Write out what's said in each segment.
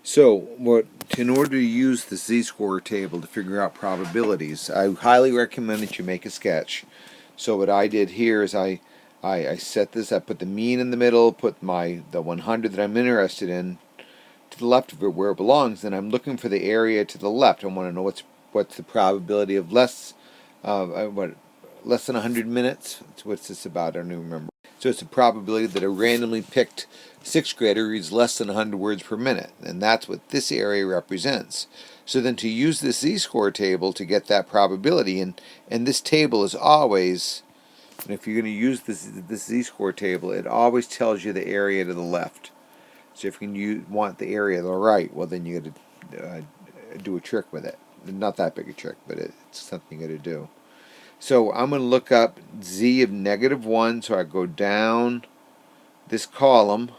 So, in order to use the z-score table to figure out probabilities, I highly recommend that you make a sketch. So what I did here is I set this, I put the mean in the middle, put the 100 that I'm interested in to the left of it where it belongs, and I'm looking for the area to the left. I want to know what's the probability of less than 100 minutes. What's this about? I don't even remember. So it's a probability that a randomly picked sixth grader reads less than 100 words per minute, and that's what this area represents. So then to use this z-score table to get that probability, and this table is always, and if you're going to use this z-score table, it always tells you the area to the left. So if you want the area to the right, well then you got to do a trick with it. Not that big a trick, but it's something you got to do. So I'm going to look up z of -1, so I go down this column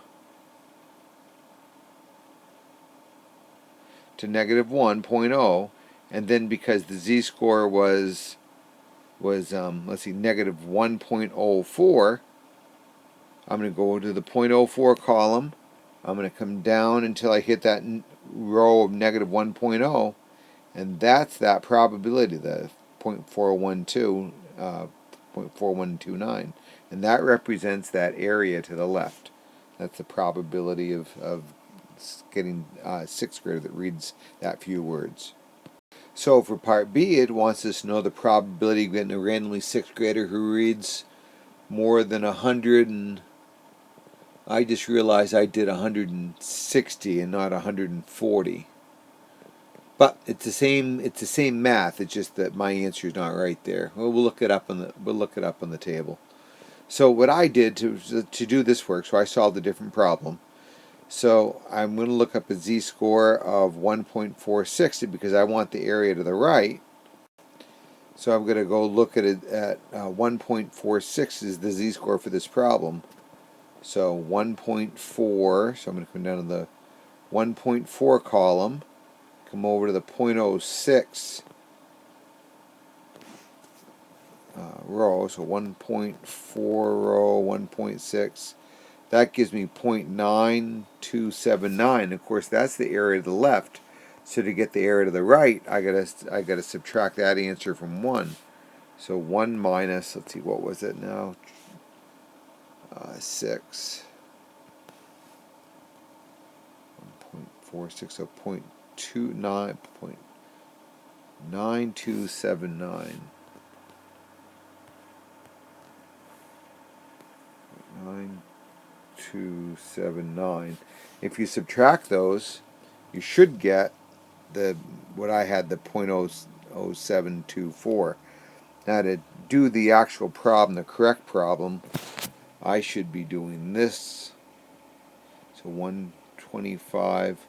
to -1.0, and then because the z-score was let's see, -1.04, I'm going to go to the 0.04 column. I'm going to come down until I hit that row of -1.0, and that's that probability, the 0.412, 0.4129, and that represents that area to the left. That's the probability of getting a sixth grader that reads that few words. So for part B, it wants us to know the probability of getting a randomly sixth grader who reads more than 100, and I just realized I did 160 and not 140. But it's the same math. It's just that my answer is not right there. Well, we'll look it up on the table. So what I did to do this work, so I solved a different problem. So I'm going to look up a z-score of 1.460 because I want the area to the right. So I'm going to go look at it at 1.46 is the z-score for this problem. So 1.4. So I'm going to come down to the 1.4 column. Come over to the 0.06 row, so 1.4 row, 1.6. That gives me 0.9279. Of course, that's the area to the left. So to get the area to the right, I gotta subtract that answer from 1. So 1 minus, let's see, what was it now? 6. 1.46, so 0.9279. 9279. If you subtract those, you should get what I had, the 0.0724. Now to do the actual problem, the correct problem, I should be doing this. So 125,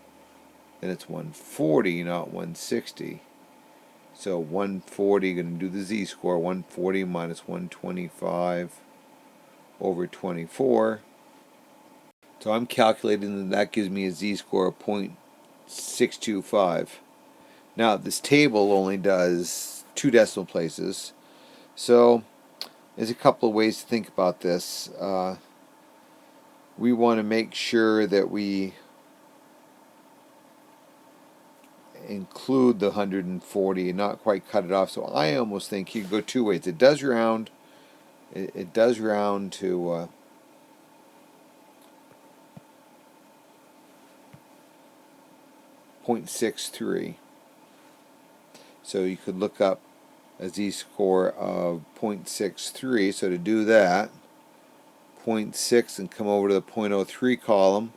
then it's 140, not 160. So 140, going to do the z-score, 140 minus 125 over 24. So I'm calculating that gives me a z-score of 0.625. Now this table only does 2 decimal places, so there's a couple of ways to think about this. We want to make sure that we include the 140 and not quite cut it off. So I almost think you could go 2 ways. It does round. It does round to 0.63. So you could look up a z-score of 0.63. So to do that, 0.6 and come over to the 0.03 column,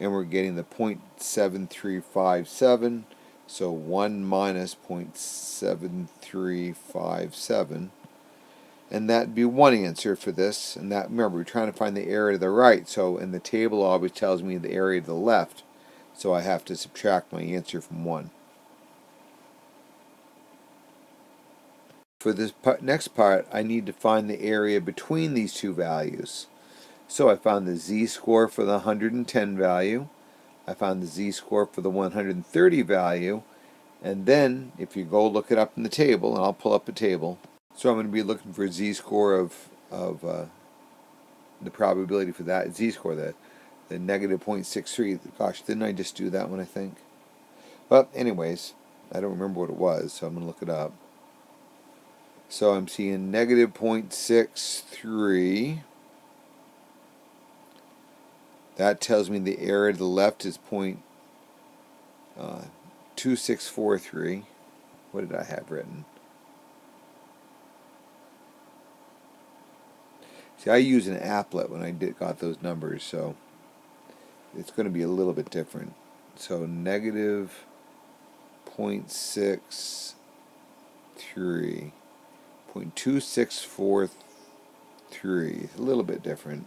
and we're getting the 0.7357. So 1 minus 0.7357. And that'd be one answer for this. And that, remember, we're trying to find the area to the right. So in the table always tells me the area to the left. So I have to subtract my answer from 1. For this next part, I need to find the area between these two values. So I found the z-score for the 110 value. I found the z-score for the 130 value. And then, if you go look it up in the table, and I'll pull up a table. So I'm going to be looking for a z-score of the probability for that z-score, the the negative 0.63. Gosh, didn't I just do that one, I think? But anyways, I don't remember what it was, so I'm going to look it up. So I'm seeing negative 0.63. That tells me the area to the left is 0.2643. What did I have written? See, I use an applet when I got those numbers, so it's going to be a little bit different. So negative 0.63, 0.2643, a little bit different.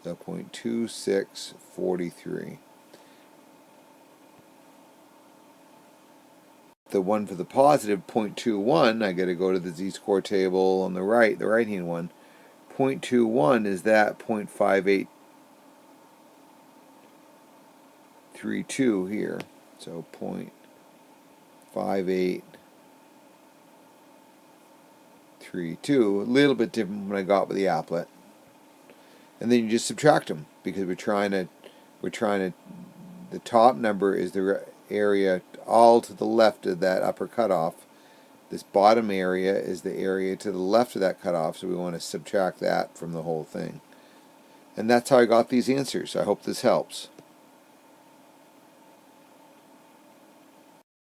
So 0.2643. The one for the positive 0.21, I got to go to the z-score table on the right-hand one. 0.21 is that 0.5832 here. So 0.5832, a little bit different from what I got with the applet. And then you just subtract them because we're trying to, the top number is the area all to the left of that upper cutoff. This bottom area is the area to the left of that cutoff, so we want to subtract that from the whole thing. And that's how I got these answers. I hope this helps.